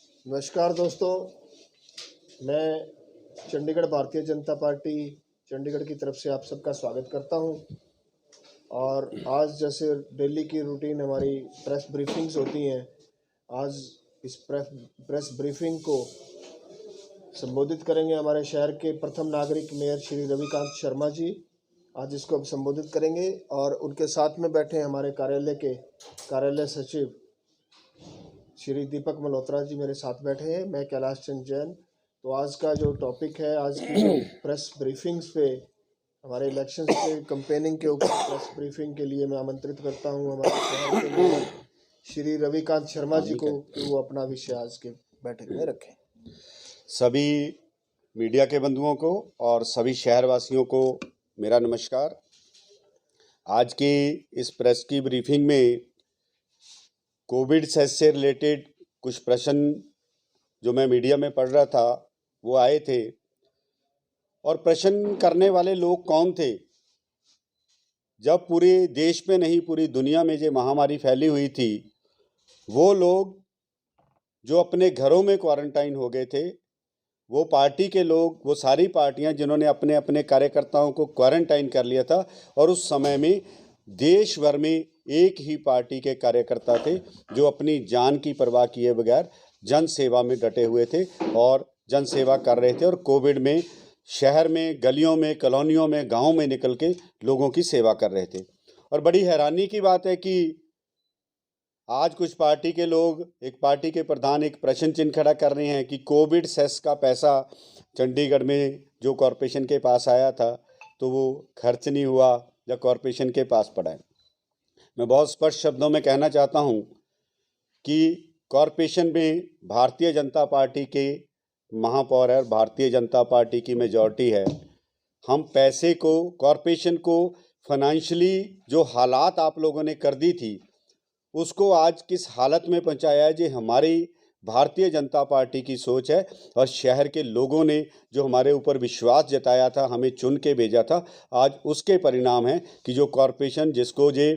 नमस्कार दोस्तों, मैं चंडीगढ़ भारतीय जनता पार्टी चंडीगढ़ की तरफ से आप सबका स्वागत करता हूं। और आज जैसे डेली की रूटीन हमारी प्रेस ब्रीफिंग्स होती हैं, आज इस प्रेस ब्रीफिंग को संबोधित करेंगे हमारे शहर के प्रथम नागरिक मेयर श्री रविकांत शर्मा जी। आज इसको संबोधित करेंगे और उनके साथ में बैठे हमारे कार्यालय सचिव श्री दीपक मल्होत्रा जी मेरे साथ बैठे हैं। मैं कैलाश चंद जैन। तो आज का जो टॉपिक है, आज की जो प्रेस ब्रीफिंग्स पे हमारे इलेक्शंस के कंपेनिंग के ऊपर प्रेस ब्रीफिंग के लिए मैं आमंत्रित करता हूं हमारे शहर के मेयर श्री रविकांत शर्मा जी को कि वो अपना विषय आज के बैठक में रखें। सभी मीडिया के बंधुओं को और सभी शहरवासियों को मेरा नमस्कार। आज की इस प्रेस की ब्रीफिंग में कोविड सेस से रिलेटेड कुछ प्रश्न जो मैं मीडिया में पढ़ रहा था वो आए थे। और प्रश्न करने वाले लोग कौन थे? जब पूरे देश में नहीं पूरी दुनिया में जो महामारी फैली हुई थी, वो लोग जो अपने घरों में क्वारंटाइन हो गए थे, वो पार्टी के लोग, वो सारी पार्टियां जिन्होंने अपने अपने कार्यकर्ताओं को क्वारंटाइन कर लिया था। और उस समय में देश भर में एक ही पार्टी के कार्यकर्ता थे जो अपनी जान की परवाह किए बगैर जन सेवा में डटे हुए थे और जन सेवा कर रहे थे। और कोविड में शहर में, गलियों में, कॉलोनियों में, गाँव में निकल के लोगों की सेवा कर रहे थे। और बड़ी हैरानी की बात है कि आज कुछ पार्टी के लोग, एक पार्टी के प्रधान एक प्रश्न चिन्ह खड़ा कर रहे हैं कि कोविड सेस का पैसा चंडीगढ़ में जो कॉरपोरेशन के पास आया था तो वो खर्च नहीं हुआ या कॉरपोरेशन के पास पड़ा है। मैं बहुत स्पष्ट शब्दों में कहना चाहता हूं कि कॉरपोरेशन में भारतीय जनता पार्टी के महापौर है और भारतीय जनता पार्टी की मेजॉरिटी है। हम पैसे को, कॉरपोरेशन को फाइनेंशियली जो हालात आप लोगों ने कर दी थी उसको आज किस हालत में पहुंचाया है, जो हमारी भारतीय जनता पार्टी की सोच है। और शहर के लोगों ने जो हमारे ऊपर विश्वास जताया था, हमें चुन के भेजा था, आज उसके परिणाम है कि जो कॉरपोरेशन, जिसको जे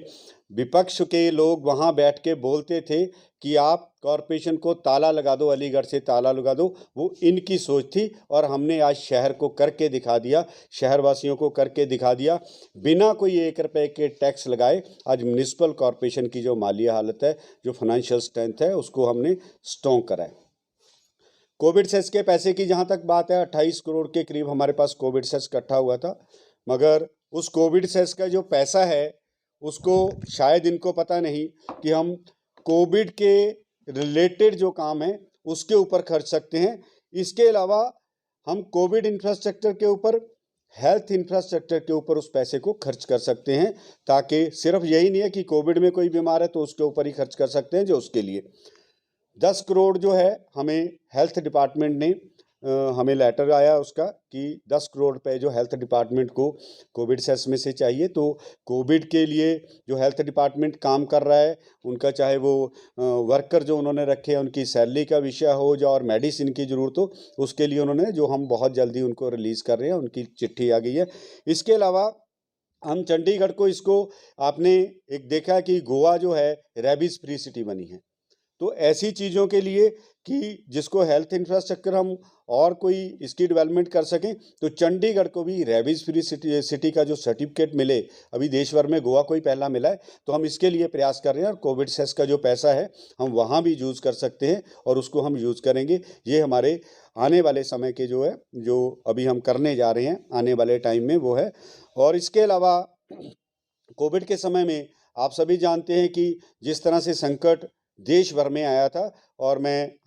विपक्ष के लोग वहाँ बैठ के बोलते थे कि आप कॉरपोरेशन को ताला लगा दो, अलीगढ़ से ताला लगा दो, वो इनकी सोच थी। और हमने आज शहर को करके दिखा दिया, शहरवासियों को करके दिखा दिया। बिना कोई 1 रुपये के टैक्स लगाए आज म्यूनिसिपल कॉरपोरेशन की जो मालिया हालत है, जो फाइनेंशियल स्ट्रेंथ है, उसको हमने स्ट्रॉन्ग करा है। कोविड सेस के पैसे की जहाँ तक बात है, 28 करोड़ के करीब हमारे पास कोविड सेस इकट्ठा हुआ था। मगर उस कोविड सेस का जो पैसा है उसको शायद इनको पता नहीं कि हम कोविड के रिलेटेड जो काम है उसके ऊपर खर्च सकते हैं। इसके अलावा हम कोविड इंफ्रास्ट्रक्चर के ऊपर, हेल्थ इंफ्रास्ट्रक्चर के ऊपर उस पैसे को खर्च कर सकते हैं, ताकि सिर्फ यही नहीं है कि कोविड में कोई बीमार है तो उसके ऊपर ही खर्च कर सकते हैं। जो उसके लिए 10 करोड़ जो है हमें हेल्थ डिपार्टमेंट ने, हमें लेटर आया उसका कि 10 करोड़ रुपए जो हेल्थ डिपार्टमेंट को कोविड सेस में से चाहिए। तो कोविड के लिए जो हेल्थ डिपार्टमेंट काम कर रहा है उनका, चाहे वो वर्कर जो उन्होंने रखे हैं उनकी सैलरी का विषय हो या और मेडिसिन की ज़रूरत हो, उसके लिए उन्होंने, जो हम बहुत जल्दी उनको रिलीज़ कर रहे हैं, उनकी चिट्ठी आ गई है। इसके अलावा हम चंडीगढ़ को, इसको आपने एक देखा कि गोवा जो है रेबीज़ फ्री सिटी बनी है। तो ऐसी चीज़ों के लिए कि जिसको हेल्थ इंफ्रास्ट्रक्चर हम और कोई इसकी डेवलपमेंट कर सकें, तो चंडीगढ़ को भी रेबीज़ फ्री सिटी का जो सर्टिफिकेट मिले, अभी देश भर में गोवा को ही पहला मिला है, तो हम इसके लिए प्रयास कर रहे हैं। और कोविड सेस का जो पैसा है हम वहाँ भी यूज़ कर सकते हैं और उसको हम यूज़ करेंगे। ये हमारे आने वाले समय के जो है, जो अभी हम करने जा रहे हैं आने वाले टाइम में, वो है। और इसके अलावा कोविड के समय में आप सभी जानते हैं कि जिस तरह से संकट देश भर में आया था, और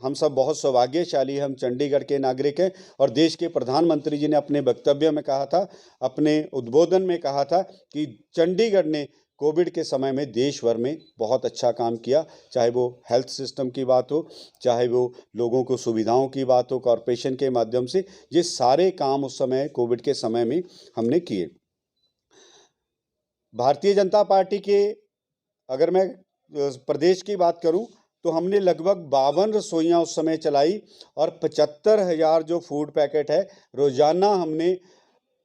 हम सब बहुत सौभाग्यशाली, हम चंडीगढ़ के नागरिक हैं। और देश के प्रधानमंत्री जी ने अपने वक्तव्य में कहा था, अपने उद्बोधन में कहा था कि चंडीगढ़ ने कोविड के समय में देश भर में बहुत अच्छा काम किया, चाहे वो हेल्थ सिस्टम की बात हो, चाहे वो लोगों को सुविधाओं की बात हो, कॉरपोरेशन के माध्यम से ये सारे काम उस समय कोविड के समय में हमने किए। भारतीय जनता पार्टी के, अगर मैं प्रदेश की बात करूं, तो हमने लगभग 52 रसोइयाँ उस समय चलाई और 75,000 जो फूड पैकेट है रोजाना हमने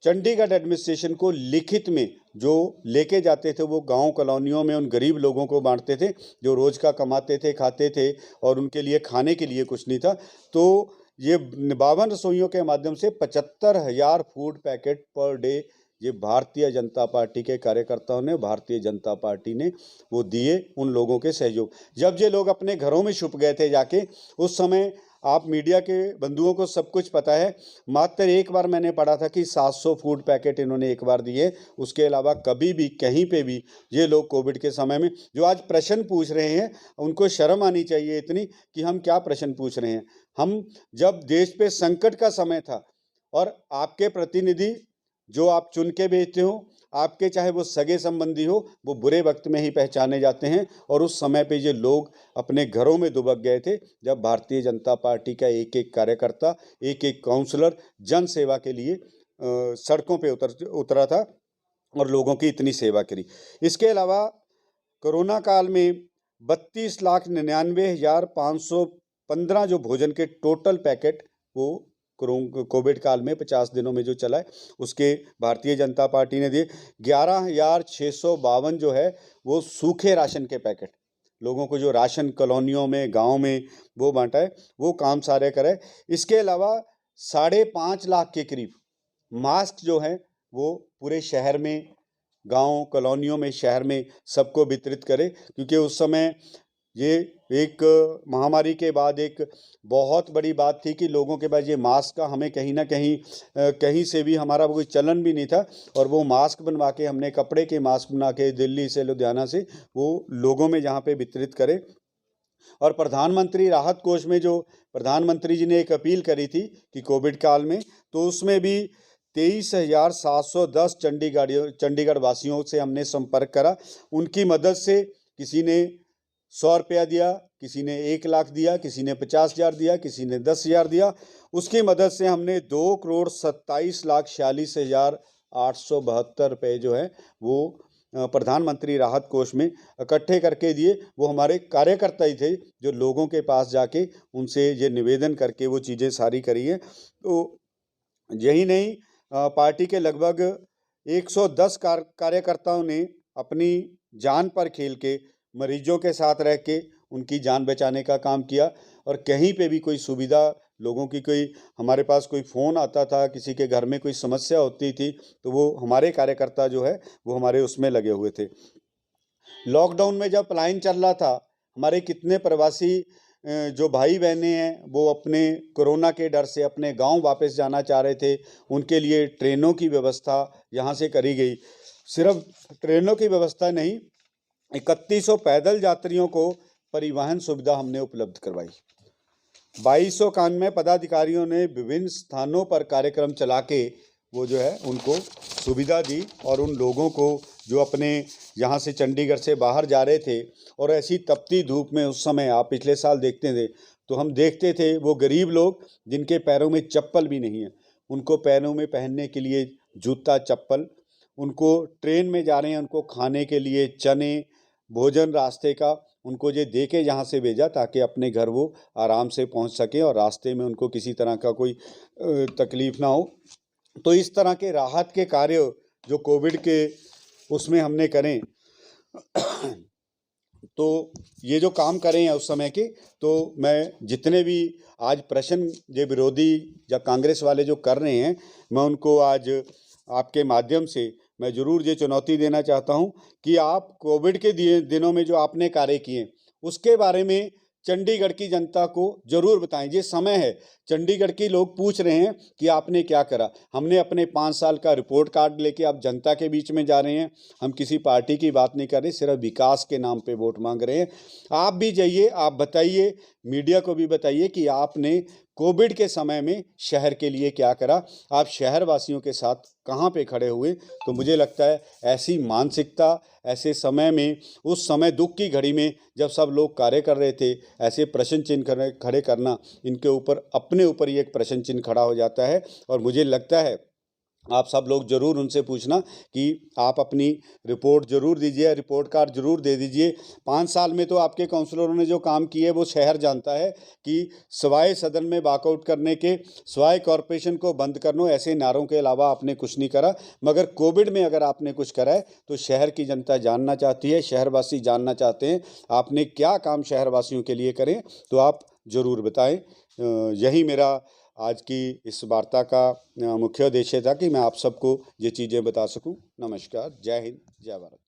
चंडीगढ़ एडमिनिस्ट्रेशन को लिखित में जो लेके जाते थे वो गांव कॉलोनियों में उन गरीब लोगों को बांटते थे जो रोज़ का कमाते थे, खाते थे और उनके लिए खाने के लिए कुछ नहीं था। तो ये 52 रसोइयों के माध्यम से 75,000 फूड पैकेट पर डे ये भारतीय जनता पार्टी के कार्यकर्ताओं ने, भारतीय जनता पार्टी ने वो दिए उन लोगों के सहयोग। जब ये लोग अपने घरों में छुप गए थे जाके, उस समय आप मीडिया के बंधुओं को सब कुछ पता है, मात्र एक बार मैंने पढ़ा था कि 700 फूड पैकेट इन्होंने एक बार दिए। उसके अलावा कभी भी कहीं पे भी ये लोग कोविड के समय में जो आज प्रश्न पूछ रहे हैं, उनको शर्म आनी चाहिए इतनी कि हम क्या प्रश्न पूछ रहे हैं। हम जब देश पे संकट का समय था और आपके प्रतिनिधि जो आप चुन के भेजते हो, आपके चाहे वो सगे संबंधी हो, वो बुरे वक्त में ही पहचाने जाते हैं। और उस समय पे ये लोग अपने घरों में दुबक गए थे जब भारतीय जनता पार्टी का एक एक कार्यकर्ता, एक एक काउंसलर जन सेवा के लिए सड़कों पे उतरा था और लोगों की इतनी सेवा करी। इसके अलावा कोरोना काल में 32,99,515 जो भोजन के टोटल पैकेट वो कोविड काल में 50 दिनों में जो चला है उसके भारतीय जनता पार्टी ने दिए। 11,652 जो है वो सूखे राशन के पैकेट, लोगों को जो राशन कॉलोनियों में, गांव में वो बांटा है, वो काम सारे करे। इसके अलावा 5.5 लाख के करीब मास्क जो हैं वो पूरे शहर में, गांव कॉलोनियों में, शहर में सबको वितरित करे, क्योंकि उस समय ये एक महामारी के बाद एक बहुत बड़ी बात थी कि लोगों के पास ये मास्क का हमें कहीं ना कहीं से भी हमारा कोई चलन भी नहीं था। और वो मास्क बनवा के हमने कपड़े के मास्क बना के दिल्ली से, लुधियाना से वो लोगों में जहाँ पे वितरित करे। और प्रधानमंत्री राहत कोष में जो प्रधानमंत्री जी ने एक अपील करी थी कि कोविड काल में, तो उसमें भी 23,710 चंडीगढ़ वासियों से हमने संपर्क करा। उनकी मदद से किसी ने 100 रुपया दिया, किसी ने 1 लाख दिया, किसी ने 50,000 दिया, किसी ने 10,000 दिया। उसकी मदद से हमने 2,27,46,872 रुपये जो है वो प्रधानमंत्री राहत कोष में इकट्ठे करके दिए। वो हमारे कार्यकर्ता ही थे जो लोगों के पास जाके उनसे ये निवेदन करके वो चीज़ें सारी करी हैं। तो यही नहीं, पार्टी के लगभग 110 कार्यकर्ताओं ने अपनी जान पर खेल के मरीजों के साथ रह के उनकी जान बचाने का काम किया। और कहीं पे भी कोई सुविधा लोगों की, कोई हमारे पास कोई फ़ोन आता था, किसी के घर में कोई समस्या होती थी, तो वो हमारे कार्यकर्ता जो है वो हमारे उसमें लगे हुए थे। लॉकडाउन में जब पलायन चल रहा था, हमारे कितने प्रवासी जो भाई बहनें हैं वो अपने कोरोना के डर से अपने गांव वापस जाना चाह रहे थे। उनके लिए ट्रेनों की व्यवस्था यहाँ से करी गई। सिर्फ ट्रेनों की व्यवस्था नहीं, 3100 पैदल यात्रियों को परिवहन सुविधा हमने उपलब्ध करवाई। 2291 पदाधिकारियों ने विभिन्न स्थानों पर कार्यक्रम चला के वो जो है उनको सुविधा दी। और उन लोगों को जो अपने यहाँ से चंडीगढ़ से बाहर जा रहे थे और ऐसी तपती धूप में, उस समय आप पिछले साल देखते थे तो हम देखते थे वो गरीब लोग जिनके पैरों में चप्पल भी नहीं है, उनको पैरों में पहनने के लिए जूता, चप्पल, उनको ट्रेन में जा रहे हैं, उनको खाने के लिए चने, भोजन रास्ते का उनको ये दे के यहाँ से भेजा ताकि अपने घर वो आराम से पहुँच सकें और रास्ते में उनको किसी तरह का कोई तकलीफ़ ना हो। तो इस तरह के राहत के कार्य जो कोविड के उसमें हमने करें तो ये जो काम करें हैं उस समय के, तो मैं जितने भी आज प्रश्न ये विरोधी या कांग्रेस वाले जो कर रहे हैं, मैं उनको आज आपके माध्यम से मैं ज़रूर ये चुनौती देना चाहता हूं कि आप कोविड के दिनों में जो आपने कार्य किए उसके बारे में चंडीगढ़ की जनता को ज़रूर बताएं। ये समय है, चंडीगढ़ के लोग पूछ रहे हैं कि आपने क्या करा। हमने अपने 5 साल का रिपोर्ट कार्ड लेके आप जनता के बीच में जा रहे हैं। हम किसी पार्टी की बात नहीं कर रहे, सिर्फ विकास के नाम पे वोट मांग रहे हैं। आप भी जाइए, आप बताइए, मीडिया को भी बताइए कि आपने कोविड के समय में शहर के लिए क्या करा, आप शहर वासियों के साथ कहाँ पे खड़े हुए। तो मुझे लगता है ऐसी मानसिकता ऐसे समय में, उस समय दुख की घड़ी में जब सब लोग कार्य कर रहे थे, ऐसे प्रश्न चिन्ह खड़े करना, इनके ऊपर अपने ऊपर ही एक प्रश्न चिन्ह खड़ा हो जाता है। और मुझे लगता है आप सब लोग ज़रूर उनसे पूछना कि आप अपनी रिपोर्ट ज़रूर दीजिए, रिपोर्ट कार्ड ज़रूर दे दीजिए। 5 साल में तो आपके काउंसलरों ने जो काम किए वो शहर जानता है कि सिवाय सदन में वॉकआउट करने के, सिवाय कॉरपोरेशन को बंद करने, ऐसे नारों के अलावा आपने कुछ नहीं करा। मगर कोविड में अगर आपने कुछ करा है तो शहर की जनता जानना चाहती है, शहरवासी जानना चाहते हैं आपने क्या काम शहरवासियों के लिए करें, तो आप ज़रूर बताएं। यही मेरा आज की इस वार्ता का मुख्य उद्देश्य था कि मैं आप सबको ये चीज़ें बता सकूं। नमस्कार, जय हिंद, जय भारत।